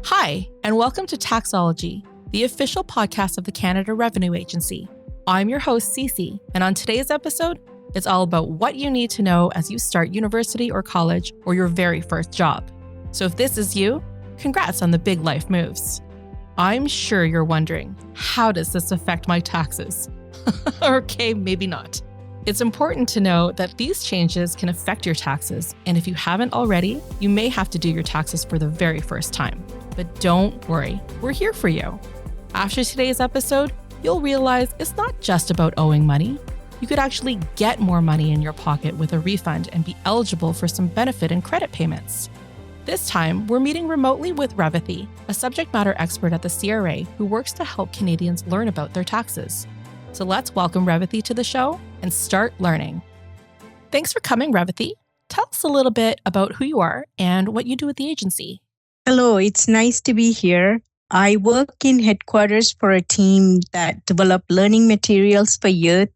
Hi, and welcome to Taxology, the official podcast of the Canada Revenue Agency. I'm your host, Cece, and on today's episode, it's all about what you need to know as you start university or college or your very first job. So if this is you, congrats on the big life moves. I'm sure you're wondering, how does this affect my taxes? Okay, maybe not. It's important to know that these changes can affect your taxes, and if you haven't already, you may have to do your taxes for the very first time. But don't worry, we're here for you. After today's episode, you'll realize it's not just about owing money. You could actually get more money in your pocket with a refund and be eligible for some benefit and credit payments. This time, we're meeting remotely with Revathy, a subject matter expert at the CRA who works to help Canadians learn about their taxes. So let's welcome Revathy to the show and start learning. Thanks for coming, Revathy. Tell us a little bit about who you are and what you do at the agency. Hello, it's nice to be here. I work in headquarters for a team that develop learning materials for youth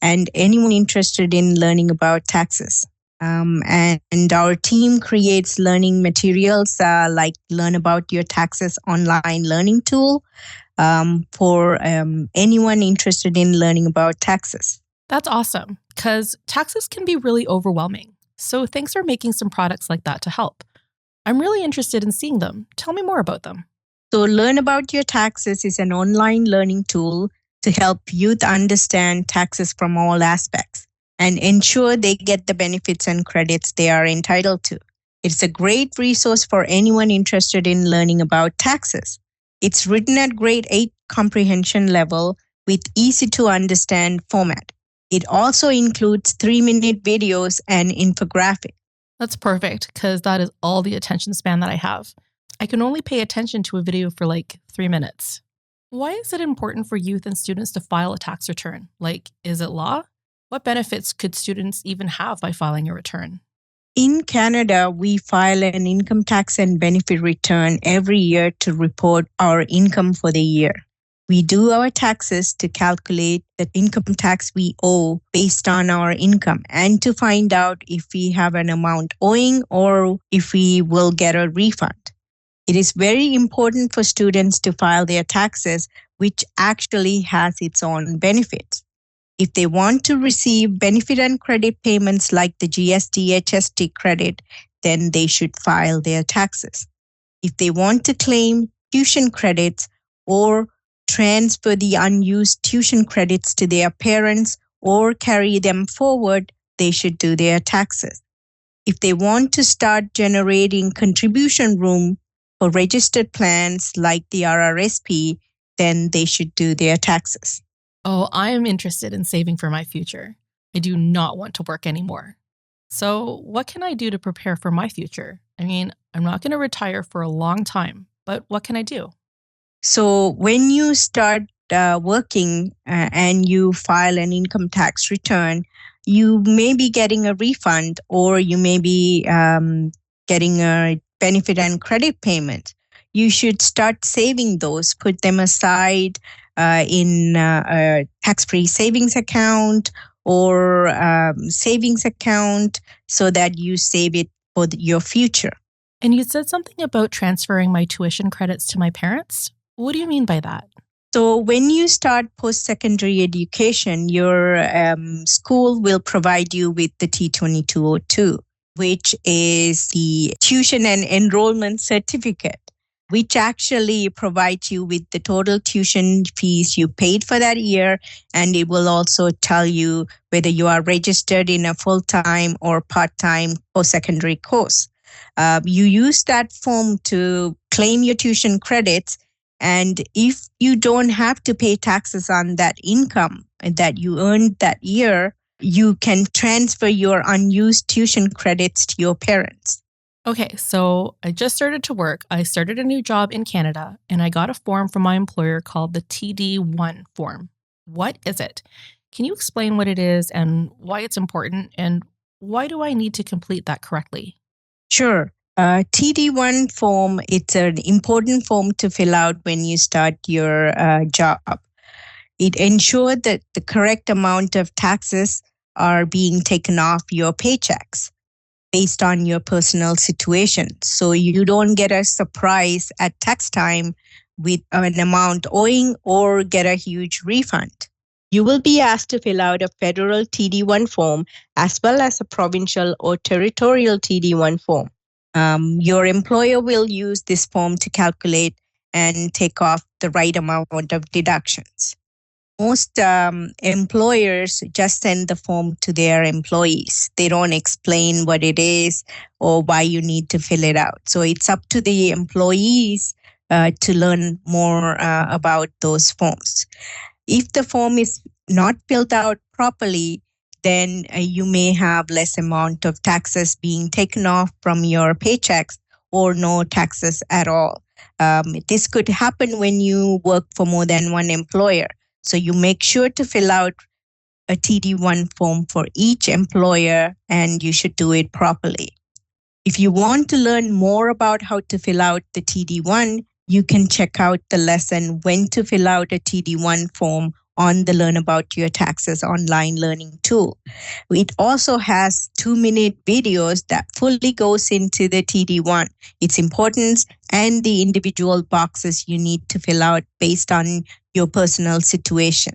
and anyone interested in learning about taxes. And our team creates learning materials like Learn About Your Taxes online learning tool for anyone interested in learning about taxes. That's awesome, because taxes can be really overwhelming. So thanks for making some products like that to help. I'm really interested in seeing them. Tell me more about them. So Learn About Your Taxes is an online learning tool to help youth understand taxes from all aspects and ensure they get the benefits and credits they are entitled to. It's a great resource for anyone interested in learning about taxes. It's written at grade 8 comprehension level with easy to understand format. It also includes 3-minute videos and infographics. That's perfect, because that is all the attention span that I have. I can only pay attention to a video for like 3 minutes. Why is it important for youth and students to file a tax return? Like, is it law? What benefits could students even have by filing a return? In Canada, we file an income tax and benefit return every year to report our income for the year. We do our taxes to calculate the income tax we owe based on our income and to find out if we have an amount owing or if we will get a refund. It is very important for students to file their taxes, which actually has its own benefits. If they want to receive benefit and credit payments like the GST, HST credit, then they should file their taxes. If they want to claim tuition credits or transfer the unused tuition credits to their parents or carry them forward, they should do their taxes. If they want to start generating contribution room for registered plans like the RRSP, then they should do their taxes. Oh, I am interested in saving for my future. I do not want to work anymore. So what can I do to prepare for my future? I mean, I'm not going to retire for a long time, but what can I do? So when you start working and you file an income tax return, you may be getting a refund or you may be getting a benefit and credit payment. You should start saving those, put them aside in a tax-free savings account or savings account so that you save it for your future. And you said something about transferring my tuition credits to my parents. What do you mean by that? So when you start post-secondary education, your school will provide you with the T2202, which is the tuition and enrollment certificate, which actually provides you with the total tuition fees you paid for that year. And it will also tell you whether you are registered in a full-time or part-time post-secondary course. You use that form to claim your tuition credits. And if you don't have to pay taxes on that income that you earned that year, you can transfer your unused tuition credits to your parents. Okay, so I just started to work. I started a new job in Canada, and I got a form from my employer called the TD1 form. What is it? Can you explain what it is and why it's important, and why do I need to complete that correctly? Sure. TD1 form, it's an important form to fill out when you start your job. It ensures that the correct amount of taxes are being taken off your paychecks. based on your personal situation. So you don't get a surprise at tax time with an amount owing or get a huge refund. You will be asked to fill out a federal TD1 form as well as a provincial or territorial TD1 form. Your employer will use this form to calculate and take off the right amount of deductions. Most employers just send the form to their employees. They don't explain what it is or why you need to fill it out. So it's up to the employees to learn more about those forms. If the form is not filled out properly, then you may have less amount of taxes being taken off from your paychecks or no taxes at all. This could happen when you work for more than one employer. So you make sure to fill out a TD1 form for each employer, and you should do it properly. If you want to learn more about how to fill out the TD1, you can check out the lesson When to Fill Out a TD1 Form on the Learn About Your Taxes online learning tool. It also has 2-minute videos that fully goes into the TD1, its importance, and the individual boxes you need to fill out based on your personal situation.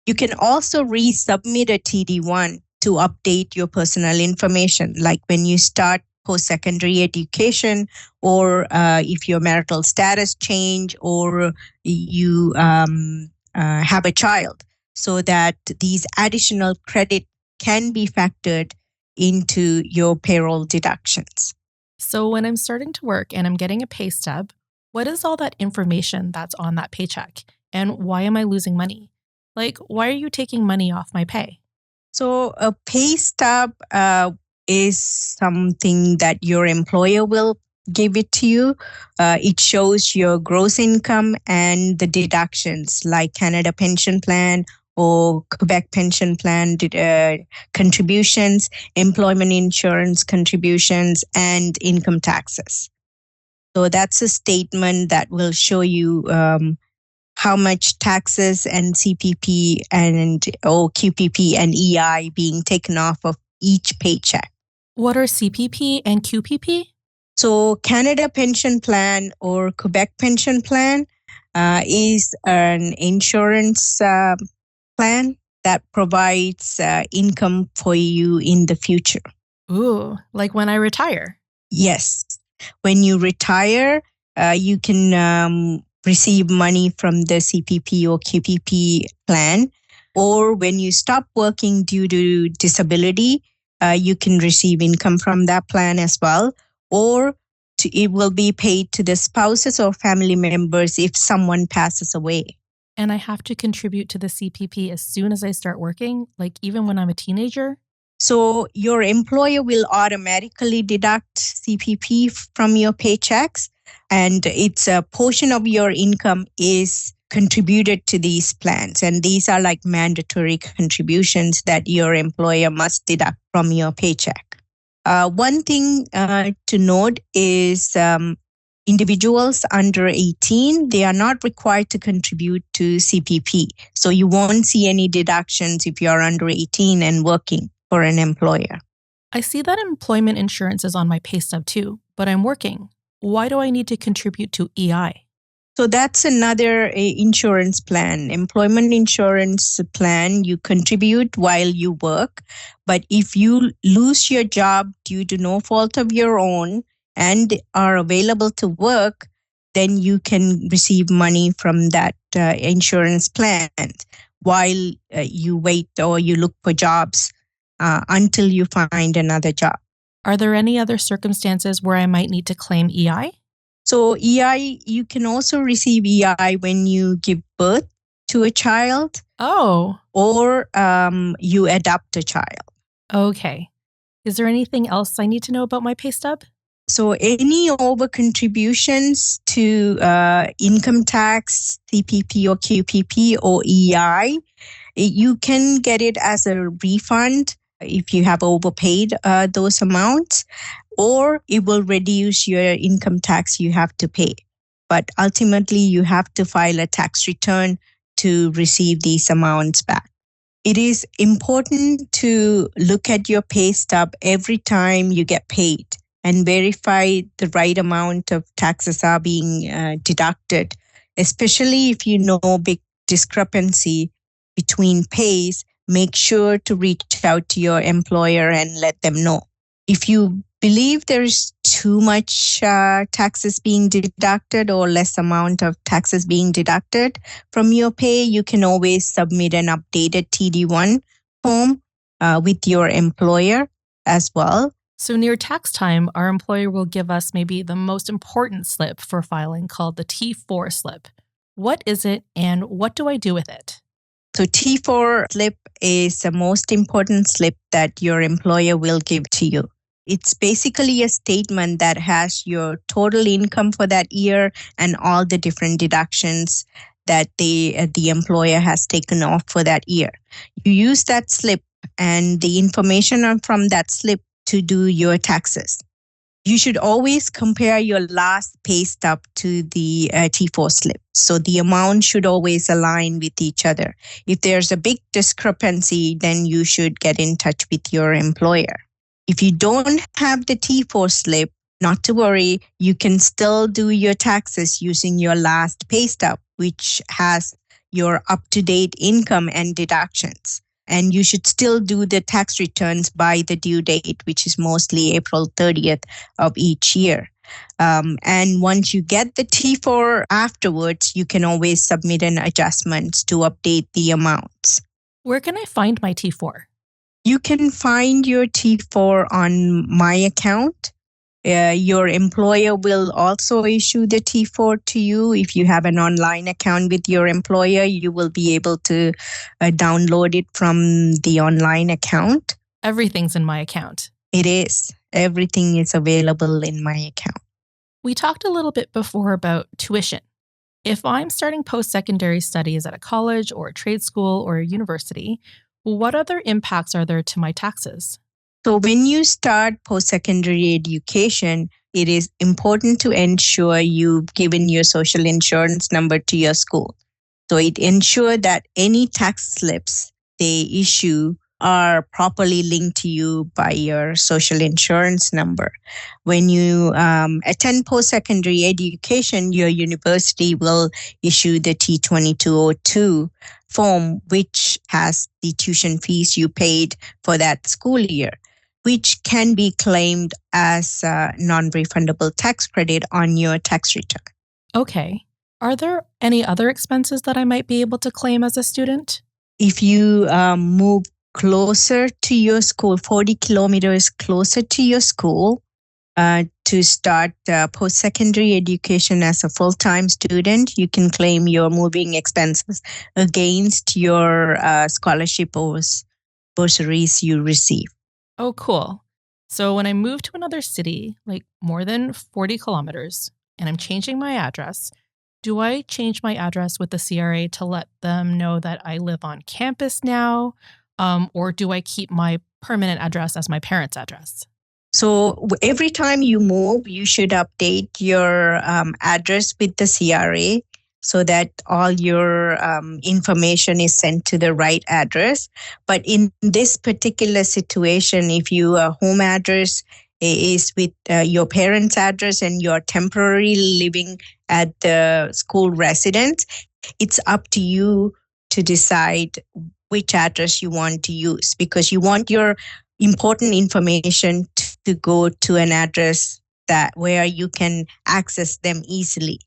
You can also resubmit a TD1 to update your personal information, like when you start post-secondary education, or if your marital status change, or you have a child, so that these additional credit can be factored into your payroll deductions. So when I'm starting to work and I'm getting a pay stub, what is all that information that's on that paycheck? And why am I losing money? Like, why are you taking money off my pay? So a pay stub is something that your employer will give it to you. It shows your gross income and the deductions like Canada Pension Plan or Quebec Pension Plan contributions, employment insurance contributions, and income taxes. So that's a statement that will show you how much taxes and CPP and QPP and EI being taken off of each paycheck. What are CPP and QPP? So Canada Pension Plan or Quebec Pension Plan is an insurance plan that provides income for you in the future. Ooh, like when I retire. Yes. When you retire, you can receive money from the CPP or QPP plan. Or when you stop working due to disability, you can receive income from that plan as well. Or it will be paid to the spouses or family members if someone passes away. And I have to contribute to the CPP as soon as I start working, like even when I'm a teenager? So your employer will automatically deduct CPP from your paychecks, and it's a portion of your income is contributed to these plans. And these are like mandatory contributions that your employer must deduct from your paycheck. One thing to note is individuals under 18, they are not required to contribute to CPP. So you won't see any deductions if you're under 18 and working for an employer. I see that employment insurance is on my pay stub too, but I'm working. Why do I need to contribute to EI? So that's another insurance plan. Employment insurance plan, you contribute while you work. But if you lose your job due to no fault of your own and are available to work, then you can receive money from that insurance plan while you wait or you look for jobs until you find another job. Are there any other circumstances where I might need to claim EI? So EI, you can also receive EI when you give birth to a child. Oh. Or you adopt a child. Okay. Is there anything else I need to know about my pay stub? So any over contributions to income tax, CPP or QPP or EI, you can get it as a refund if you have overpaid those amounts, or it will reduce your income tax you have to pay. But ultimately, you have to file a tax return to receive these amounts back. It is important to look at your pay stub every time you get paid and verify the right amount of taxes are being deducted, especially if you know big discrepancy between pays. Make sure to reach out to your employer and let them know. If you believe there's too much taxes being deducted or less amount of taxes being deducted from your pay, you can always submit an updated TD1 form with your employer as well. So near tax time, our employer will give us maybe the most important slip for filing called the T4 slip. What is it and what do I do with it? So T4 slip is the most important slip that your employer will give to you. It's basically a statement that has your total income for that year and all the different deductions that the employer has taken off for that year. You use that slip and the information from that slip to do your taxes. You should always compare your last pay stub to the T4 slip. So the amount should always align with each other. If there's a big discrepancy, then you should get in touch with your employer. If you don't have the T4 slip, not to worry, you can still do your taxes using your last pay stub, which has your up-to-date income and deductions. And you should still do the tax returns by the due date, which is mostly April 30th of each year. And once you get the T4 afterwards, you can always submit an adjustment to update the amounts. Where can I find my T4? You can find your T4 on My Account. Your employer will also issue the T4 to you. If you have an online account with your employer, you will be able to download it from the online account. Everything's in My Account. It is. Everything is available in My Account. We talked a little bit before about tuition. If I'm starting post-secondary studies at a college or a trade school or a university, what other impacts are there to my taxes? So when you start post-secondary education, it is important to ensure you've given your social insurance number to your school. So it ensures that any tax slips they issue are properly linked to you by your social insurance number. When you attend post-secondary education, your university will issue the T2202 form, which has the tuition fees you paid for that school year, which can be claimed as a non-refundable tax credit on your tax return. Okay. Are there any other expenses that I might be able to claim as a student? If you move closer to your school, 40 kilometers closer to your school, to start post-secondary education as a full-time student, you can claim your moving expenses against your scholarship or bursaries you receive. Oh, cool. So when I move to another city, like more than 40 kilometers, and I'm changing my address, do I change my address with the CRA to let them know that I live on campus now? Or do I keep my permanent address as my parents' address? So every time you move, you should update your address with the CRA so that all your information is sent to the right address. But in this particular situation, if your home address is with your parents' address and you're temporarily living at the school residence, it's up to you to decide which address you want to use, because you want your important information to go to an address that where you can access them easily.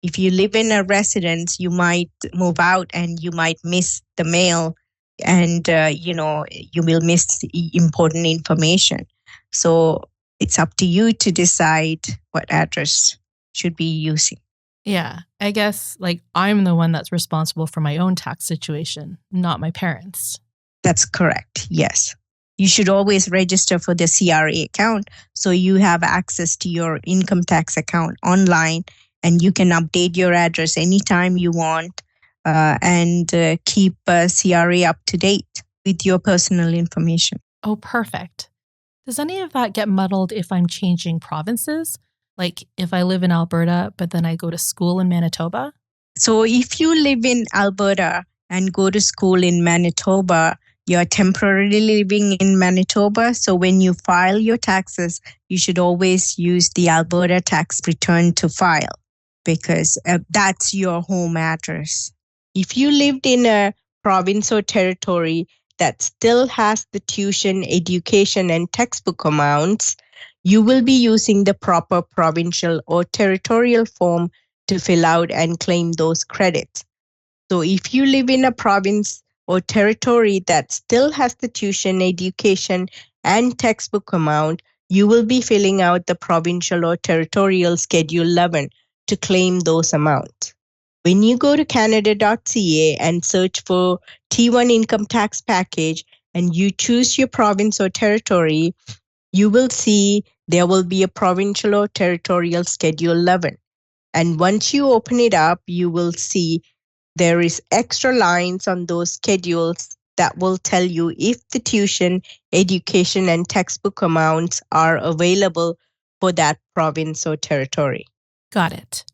If you live in a residence, you might move out and you might miss the mail, and you will miss important information. So it's up to you to decide what address should be using. Yeah, I guess I'm the one that's responsible for my own tax situation, not my parents. That's correct. Yes. You should always register for the CRA account so you have access to your income tax account online, and you can update your address anytime you want and keep CRA up to date with your personal information. Oh, perfect. Does any of that get muddled if I'm changing provinces? Like if I live in Alberta, but then I go to school in Manitoba? So if you live in Alberta and go to school in Manitoba, You're temporarily living in Manitoba, so when you file your taxes, you should always use the Alberta tax return to file because that's your home address. If you lived in a province or territory that still has the tuition, education, and textbook amounts, you will be using the proper provincial or territorial form to fill out and claim those credits. So if you live in a province or territory that still has the tuition, education, and textbook amount, you will be filling out the provincial or territorial Schedule 11 to claim those amounts. When you go to canada.ca and search for T1 income tax package and you choose your province or territory, you will see there will be a provincial or territorial Schedule 11. And once you open it up, you will see there is extra lines on those schedules that will tell you if the tuition, education, and textbook amounts are available for that province or territory. Got it.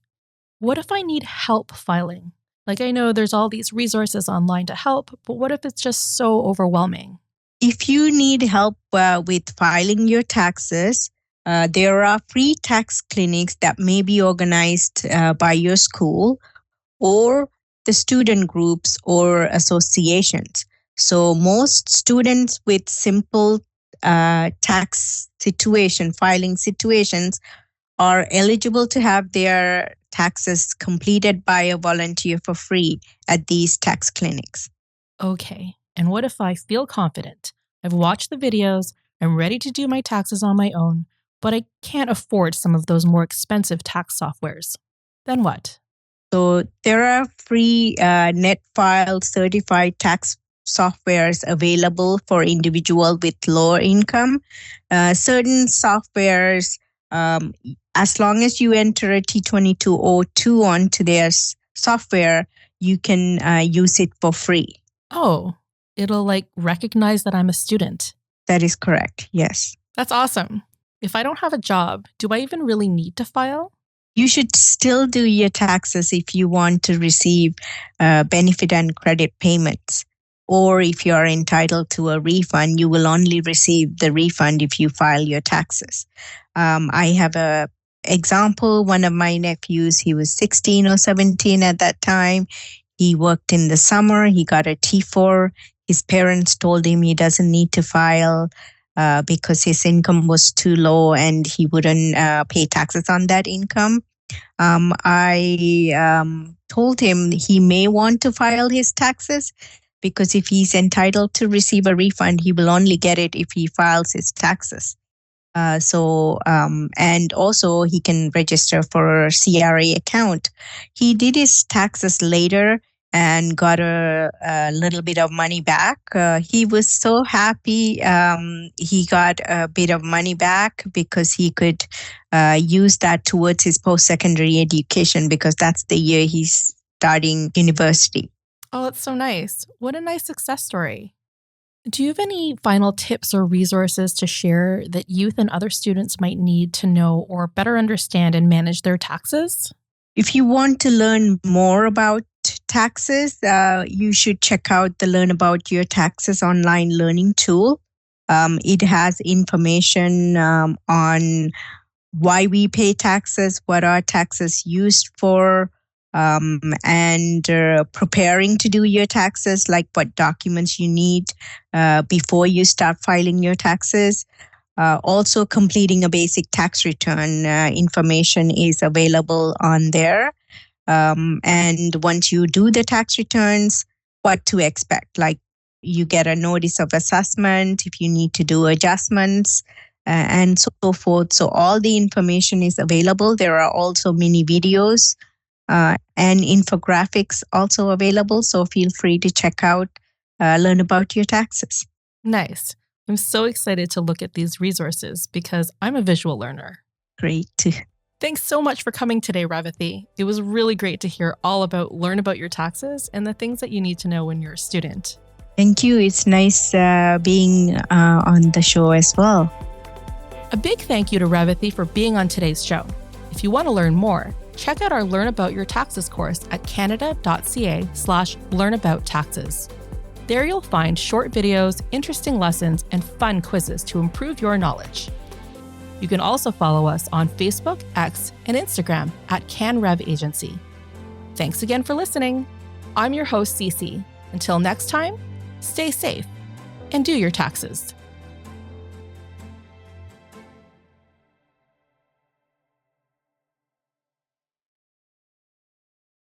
What if I need help filing? Like, I know there's all these resources online to help, but what if it's just so overwhelming? If you need help with filing your taxes, there are free tax clinics that may be organized by your school or the student groups or associations. So most students with simple tax filing situations are eligible to have their taxes completed by a volunteer for free at these tax clinics. Okay, and what if I feel confident? I've watched the videos, I'm ready to do my taxes on my own, but I can't afford some of those more expensive tax softwares. Then what? So there are free NetFile certified tax softwares available for individuals with lower income. Certain softwares, as long as you enter a T2202 onto their software, you can use it for free. Oh, it'll recognize that I'm a student. That is correct, yes. That's awesome. If I don't have a job, do I even really need to file? You should still do your taxes if you want to receive benefit and credit payments. Or if you are entitled to a refund, you will only receive the refund if you file your taxes. I have an example. One of my nephews, he was 16 or 17 at that time. He worked in the summer. He got a T4. His parents told him he doesn't need to file because his income was too low and he wouldn't pay taxes on that income. I told him he may want to file his taxes because if he's entitled to receive a refund, he will only get it if he files his taxes. And also he can register for a CRA account. He did his taxes later and got a little bit of money back. He was so happy he got a bit of money back because he could use that towards his post-secondary education because that's the year he's starting university. Oh, that's so nice. What a nice success story. Do you have any final tips or resources to share that youth and other students might need to know or better understand and manage their taxes? If you want to learn more about taxes, you should check out the Learn About Your Taxes online learning tool. It has information on why we pay taxes, what are taxes used for, and preparing to do your taxes, like what documents you need before you start filing your taxes. Also, completing a basic tax return information is available on there. And once you do the tax returns, what to expect. Like you get a notice of assessment if you need to do adjustments and so forth. So all the information is available. There are also mini videos and infographics also available. So feel free to check out, learn about your taxes. Nice. I'm so excited to look at these resources because I'm a visual learner. Great. Thanks so much for coming today, Revati. It was really great to hear all about Learn About Your Taxes and the things that you need to know when you're a student. Thank you. It's nice being on the show as well. A big thank you to Revati for being on today's show. If you want to learn more, check out our Learn About Your Taxes course at canada.ca/learnabouttaxes. There you'll find short videos, interesting lessons, and fun quizzes to improve your knowledge. You can also follow us on Facebook, X, and Instagram at CanRev Agency. Thanks again for listening. I'm your host, Cece. Until next time, stay safe and do your taxes.